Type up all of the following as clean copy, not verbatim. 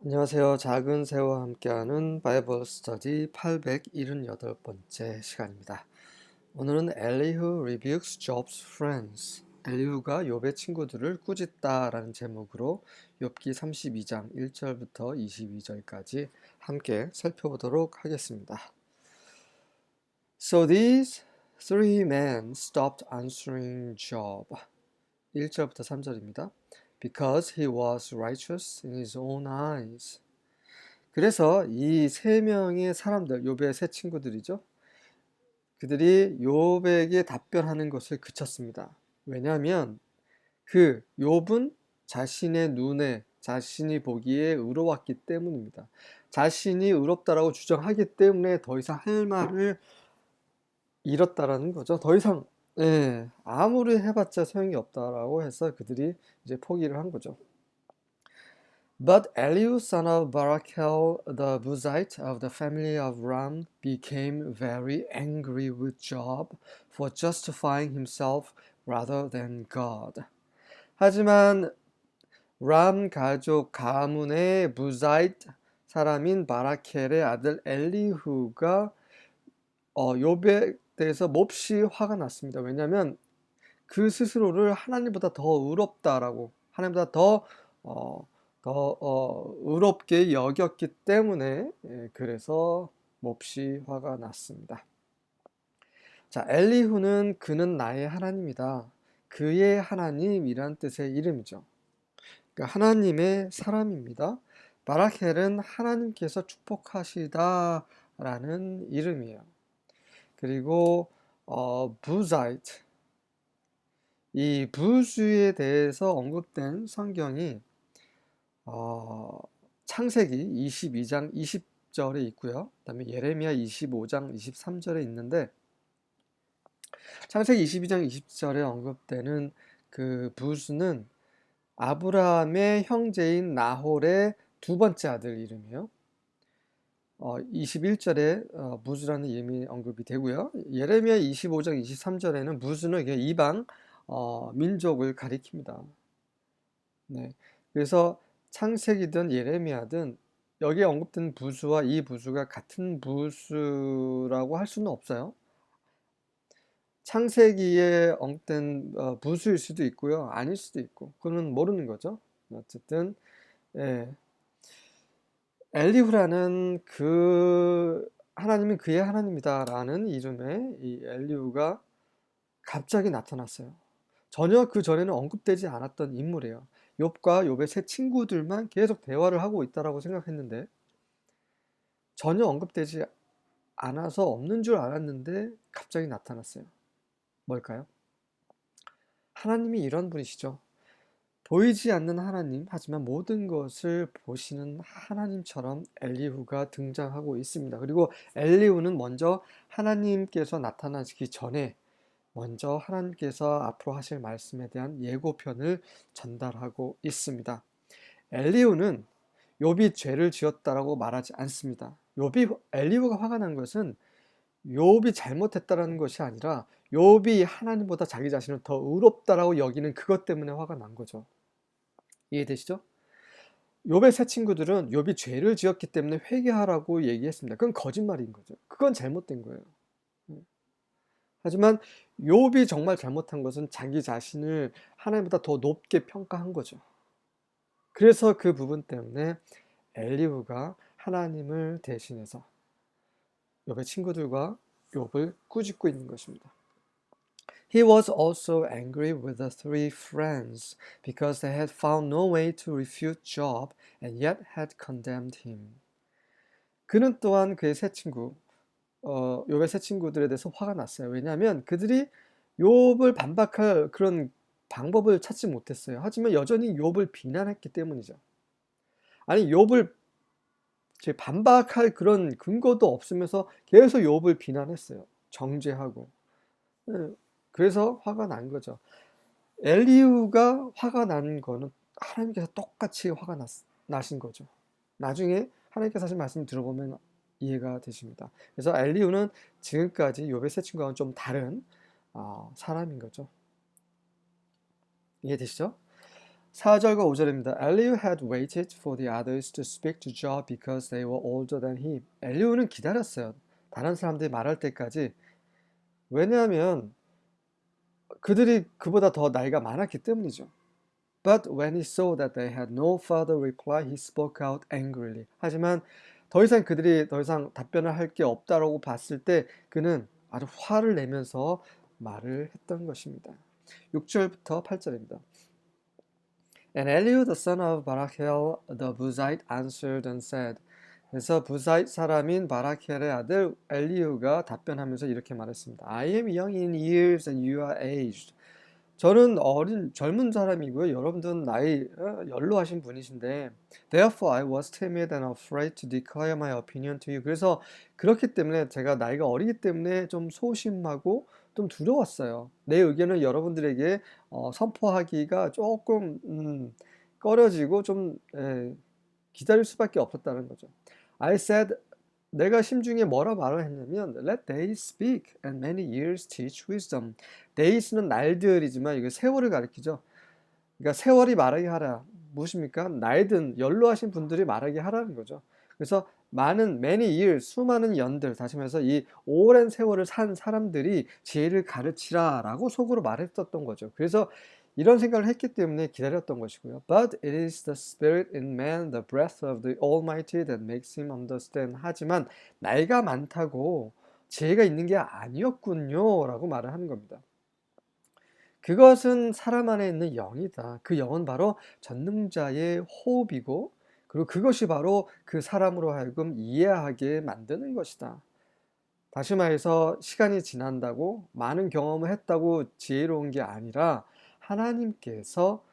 안녕하세요. 작은 새와 함께하는 바이블 스터디 878번째 시간입니다. 오늘은 엘리후 rebukes Job's friends. 엘리후가 욥의 친구들을 꾸짖다라는 제목으로 욥기 32장 1절부터 22절까지 함께 살펴보도록 하겠습니다. So these three men stopped answering Job. 1절부터 3절입니다. Because he was righteous in his own eyes. 그래서 이 세 명의 사람들, 욥의 세 친구들이죠. 그들이 욥에게 답변하는 것을 그쳤습니다. 왜냐하면 그 욥은 자신의 눈에 자신이 보기에 의로웠기 때문입니다. 자신이 의롭다라고 주장하기 때문에 더 이상 할 말을 잃었다라는 거죠. 더 이상 아무리 해봤자 소용이 없다라고 해서 그들이 이제 포기를 한 거죠. But Elihu son of Barachel the Buzite of the family of Ram became very angry with Job for justifying himself rather than God. 하지만 람 가족 가문의 부자이트 사람인 바라켈의 아들 엘리후가 욥에 대해서 몹시 화가 났습니다. 왜냐하면 그 스스로를 하나님보다 더 의롭다라고 하나님보다 더 의롭게 여겼기 때문에 그래서 몹시 화가 났습니다. 자, 엘리후는 그는 나의 하나님이다. 그의 하나님이란 뜻의 이름이죠. 그러니까 하나님의 사람입니다. 바라켈은 하나님께서 축복하시다라는 이름이에요. 그리고 부자이트, 이 부수에 대해서 언급된 성경이 창세기 22장 20절에 있고요. 그다음에 예레미야 25장 23절에 있는데 창세기 22장 20절에 언급되는 그 부수는 아브라함의 형제인 나홀의 두 번째 아들 이름이에요. 21절에 부수라는 이름이 언급이 되고요. 예레미야 25장 23절에는 부수는 이방 민족을 가리킵니다. 네. 그래서 창세기든 예레미야든 여기에 언급된 부수와 이 부수가 같은 부수라고 할 수는 없어요. 창세기에 언급된 부수일 수도 있고요. 아닐 수도 있고. 그건 모르는 거죠. 어쨌든 엘리후라는 하나님은 그의 하나님이다라는 이름의 이 엘리후가 갑자기 나타났어요. 전혀 그 전에는 언급되지 않았던 인물이에요. 욥과 욥의 세 친구들만 계속 대화를 하고 있다라고 생각했는데 전혀 언급되지 않아서 없는 줄 알았는데 갑자기 나타났어요. 뭘까요? 하나님이 이런 분이시죠. 보이지 않는 하나님, 하지만 모든 것을 보시는 하나님처럼 엘리후가 등장하고 있습니다. 그리고 엘리후는 먼저 하나님께서 나타나시기 전에 먼저 하나님께서 앞으로 하실 말씀에 대한 예고편을 전달하고 있습니다. 엘리후는 욥이 죄를 지었다라고 말하지 않습니다. 엘리후가 화가 난 것은 욥이 잘못했다라는 것이 아니라 욥이 하나님보다 자기 자신을 더 의롭다라고 여기는 그것 때문에 화가 난 거죠. 이해되시죠? 욥의 세 친구들은 욥이 죄를 지었기 때문에 회개하라고 얘기했습니다. 그건 거짓말인 거죠. 그건 잘못된 거예요. 하지만 욥이 정말 잘못한 것은 자기 자신을 하나님보다 더 높게 평가한 거죠. 그래서 그 부분 때문에 엘리후가 하나님을 대신해서 욥의 친구들과 욥을 꾸짖고 있는 것입니다. He was also angry with the three friends because they had found no way to refute Job and yet had condemned him. 그는 또한 그의 세 친구, 욥의 세 친구들에 대해서 화가 났어요. 왜냐하면 그들이 욥을 반박할 그런 방법을 찾지 못했어요. 하지만 여전히 욥을 비난했기 때문이죠. 아니 욥을 반박할 그런 근거도 없으면서 계속 욥을 비난했어요. 정죄하고. 그래서 화가 난 거죠. 엘리후가 화가 난 거는 하나님께서 똑같이 화가 나신 거죠. 나중에 하나님께서 하신 말씀 들어보면 이해가 되십니다. 그래서 엘리후는 지금까지 욥의 세 친구와는 좀 다른 사람인 거죠. 이해되시죠? 4절과 5절입니다. Elihu had waited for the others to speak to Job because they were older than him. 엘리후는 기다렸어요. 다른 사람들이 말할 때까지. 왜냐하면 그들이 그보다 더 나이가 많았기 때문이죠. But when he saw that they had no further reply, he spoke out angrily. 하지만 그들이 더 이상 답변을 할 게 없다라고 봤을 때 그는 아주 화를 내면서 말을 했던 것입니다. 6절부터 8절입니다. And Elihu the son of Barachel the Buzite answered and said. 그래서 부사잇 사람인 바라켈의 아들 엘리후가 답변하면서 이렇게 말했습니다. I am young in years and you are aged. 저는 젊은 사람이고요. 여러분들은 나이 연로하신 분이신데 Therefore I was timid and afraid to declare my opinion to you. 그래서 그렇기 때문에 제가 나이가 어리기 때문에 좀 소심하고 좀 두려웠어요. 내 의견을 여러분들에게 선포하기가 조금 꺼려지고 좀 기다릴 수밖에 없었다는 거죠. I said, 내가 심중에 뭐라 말을 했냐면 Let days speak and many years teach wisdom. days는 날들이지만 이게 세월을 가리키죠. 그러니까 세월이 말하게 하라. 무엇입니까? 나이든 연로하신 분들이 말하게 하라는 거죠. 그래서 many years, 수많은 연들, 다시 말해서 이 오랜 세월을 산 사람들이 지혜를 가르치라라고 속으로 말했었던 거죠. 그래서 이런 생각을 했기 때문에 기다렸던 것이고요. But it is the spirit in man, the breath of the Almighty that makes him understand. 하지만 나이가 많다고 지혜가 있는 게 아니었군요 라고 말을 하는 겁니다. 그것은 사람 안에 있는 영이다. 그 영은 바로 전능자의 호흡이고 그리고 그것이 바로 그 사람으로 하여금 이해하게 만드는 것이다. 다시 말해서 시간이 지난다고 많은 경험을 했다고 지혜로운 게 아니라 하나님께서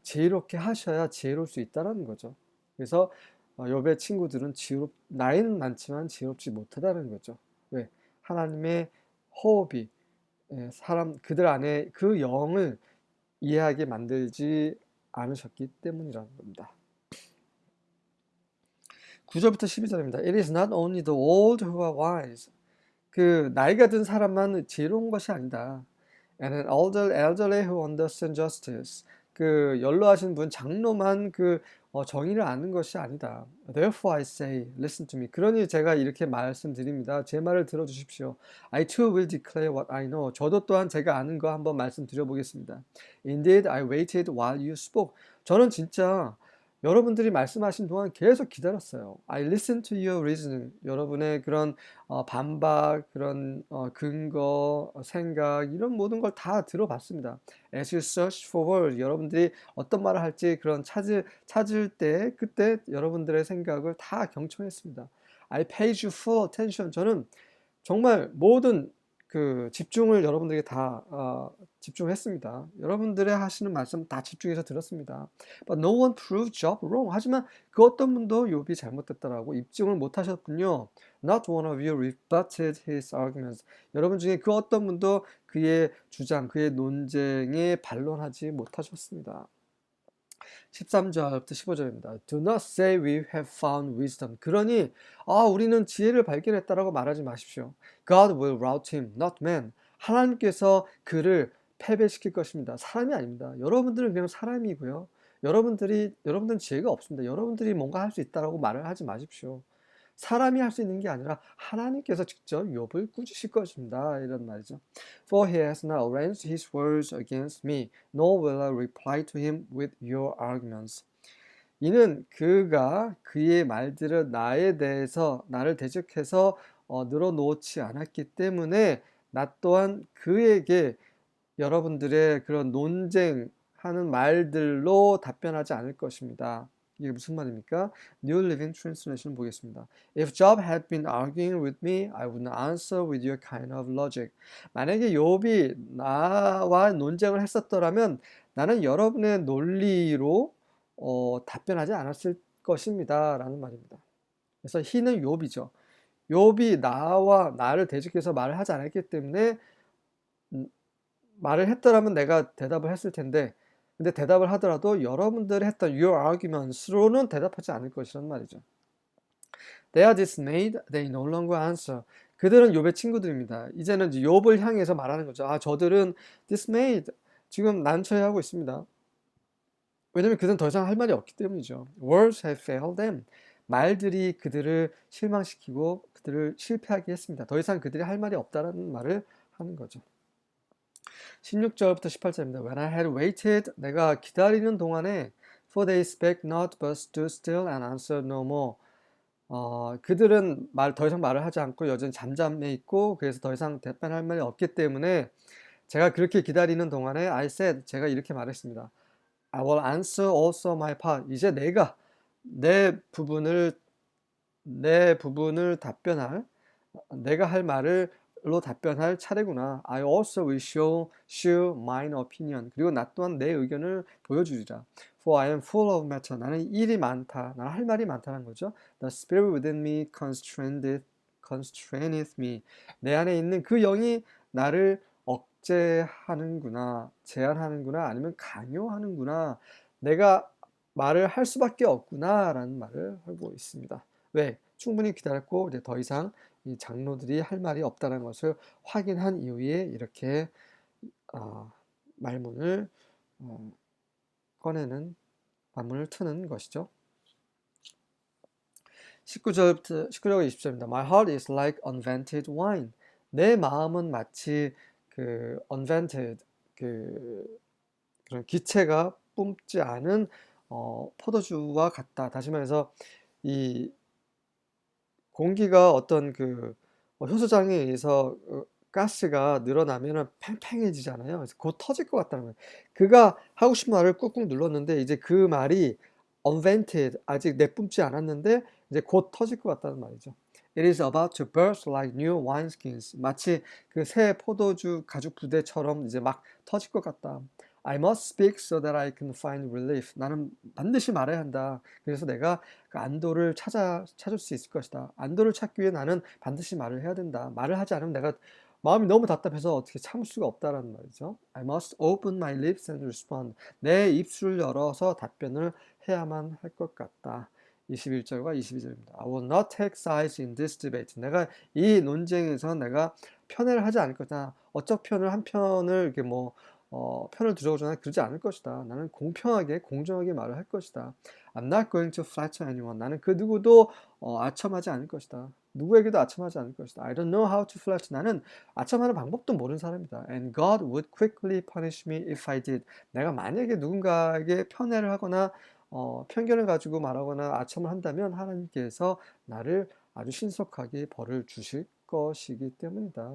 지혜롭게 하셔야 지혜로울 수 있다는 거죠. 그래서 욥의 친구들은 나이는 많지만 지혜롭지 못하다는 거죠. 왜? 하나님의 호흡이 그들 안에 그 영을 이해하게 만들지 않으셨기 때문이라는 겁니다. 9절부터 12절입니다. It is not only the old who are wise. 그 나이가 든 사람만 지혜로운 것이 아니다. And an elderly who understands justice. 그 연로하신 분 장로만 정의를 아는 것이 아니다. Therefore I say, listen to me. 그러니 제가 이렇게 말씀드립니다. 제 말을 들어주십시오. I too will declare what I know. 저도 또한 제가 아는 거 한번 말씀드려보겠습니다. Indeed, I waited while you spoke. 저는 진짜 여러분들이 말씀하신 동안 계속 기다렸어요. I listened to your reasoning. 여러분의 그런 반박, 그런 근거, 생각 이런 모든 걸 다 들어봤습니다. As you search for words, 여러분들이 어떤 말을 할지 그런 찾을 때 그때 여러분들의 생각을 다 경청했습니다. I paid you full attention. 저는 정말 모든 그 집중을 여러분들에게 다 집중했습니다. 여러분들의 하시는 말씀 다 집중해서 들었습니다. But no one proved Job wrong. 하지만 그 어떤 분도 욥이 잘못됐다라고 입증을 못하셨군요. Not one of you rebutted his arguments. 여러분 중에 그 어떤 분도 그의 주장, 그의 논쟁에 반론하지 못하셨습니다. 13절부터 15절입니다. Do not say we have found wisdom. 그러니 우리는 지혜를 발견했다라고 말하지 마십시오. God will rout him, not man. 하나님께서 그를 패배시킬 것입니다. 사람이 아닙니다. 여러분들은 그냥 사람이고요. 여러분들은 지혜가 없습니다. 여러분들이 뭔가 할 수 있다라고 말을 하지 마십시오. 사람이 할 수 있는 게 아니라 하나님께서 직접 욥을 꾸짖으실 것입니다. 이런 말이죠. For he has not arranged his words against me, nor will I reply to him with your arguments. 이는 그가 그의 말들을 나를 대적해서 늘어놓지 않았기 때문에 나 또한 그에게 여러분들의 그런 논쟁하는 말들로 답변하지 않을 것입니다. 이게 무슨 말입니까? New Living Translation 보겠습니다. If Job had been arguing with me, I would not answer with your kind of logic. 만약에 욥이 나와 논쟁을 했었더라면 나는 여러분의 논리로 답변하지 않았을 것입니다. 라는 말입니다. 그래서 he는 욥이죠. 욥이 나를 대적해서 말을 하지 않았기 때문에 말을 했더라면 내가 대답을 했을 텐데 근데 대답을 하더라도 여러분들이 했던 your arguments로는 대답하지 않을 것이란 말이죠. They are dismayed, they no longer answer. 그들은 욥의 친구들입니다. 이제는 욥을 향해서 말하는 거죠. 저들은 dismayed, 지금 난처해하고 있습니다. 왜냐면 그들은 더 이상 할 말이 없기 때문이죠. Words have failed them. 말들이 그들을 실망시키고 그들을 실패하게 했습니다. 더 이상 그들이 할 말이 없다라는 말을 하는 거죠. 16절부터 18절입니다. When I had waited, 내가 기다리는 동안에 for they spake not but stood still and answered no more. 그들은 더 이상 말을 하지 않고 여전히 잠잠해 있고 그래서 더 이상 답변할 말이 없기 때문에 제가 그렇게 기다리는 동안에 I said, 제가 이렇게 말했습니다. I will answer also my part. 이제 내가 내 부분을 답변할, 내가 할 말을로 답변할 차례구나. I also will share mine opinion. 그리고 나 또한 내 의견을 보여주리라. For I am full of matter. 나는 일이 많다. 나는 할 말이 많다는 거죠. The spirit within me constraineth me. 내 안에 있는 그 영이 나를 억제하는구나, 제한하는구나, 아니면 강요하는구나. 내가 말을 할 수밖에 없구나라는 말을 하고 있습니다. 왜? 충분히 기다렸고 이제 더 이상 이 장로들이 할 말이 없다는 것을 확인한 이후에 이렇게 말문을 꺼내는 말문을 트는 것이죠. 19절부터 20절입니다. My heart is like unvented wine. 내 마음은 마치 그 unvented 그런 기체가 뿜지 않은 포도주와 같다. 다시 말해서 이 공기가 어떤 효소장에 의해서 가스가 늘어나면은 팽팽해지잖아요. 그래서 곧 터질 것 같다는 거예요. 그가 하고 싶은 말을 꾹꾹 눌렀는데 이제 그 말이 unvented, 아직 내뿜지 않았는데 이제 곧 터질 것 같다는 말이죠. It is about to burst like new wineskins. 마치 그 새 포도주 가죽 부대처럼 이제 막 터질 것 같다. I must speak so that I can find relief. 나는 반드시 말해야 한다. 그래서 내가 그 안도를 찾을 수 있을 것이다. 안도를 찾기 위해 나는 반드시 말을 해야 된다. 말을 하지 않으면 내가 마음이 너무 답답해서 어떻게 참을 수가 없다라는 말이죠. I must open my lips and respond. 내 입술을 열어서 답변을 해야만 할 것 같다. 21절과 22절입니다. I will not take sides in this debate. 내가 이 논쟁에서 내가 편애를 하지 않을 거다. 어쩌 편을 한 편을 이렇게 편을 들어주거나 그러지 않을 것이다. 나는 공평하게 공정하게 말을 할 것이다. I'm not going to flatter anyone. 나는 그 누구도 아첨하지 않을 것이다. 누구에게도 아첨하지 않을 것이다. I don't know how to flatter. 나는 아첨하는 방법도 모르는 사람이다. And God would quickly punish me if I did. 내가 만약에 누군가에게 편애를 하거나 편견을 가지고 말하거나 아첨을 한다면 하나님께서 나를 아주 신속하게 벌을 주실 것이기 때문이다.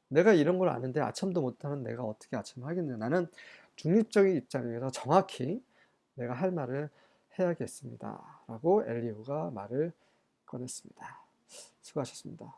내가 이런 걸 아는데 아첨도 못하는 내가 어떻게 아첨하겠냐. 나는 중립적인 입장에서 정확히 내가 할 말을 해야겠습니다. 라고 엘리후가 말을 꺼냈습니다. 수고하셨습니다.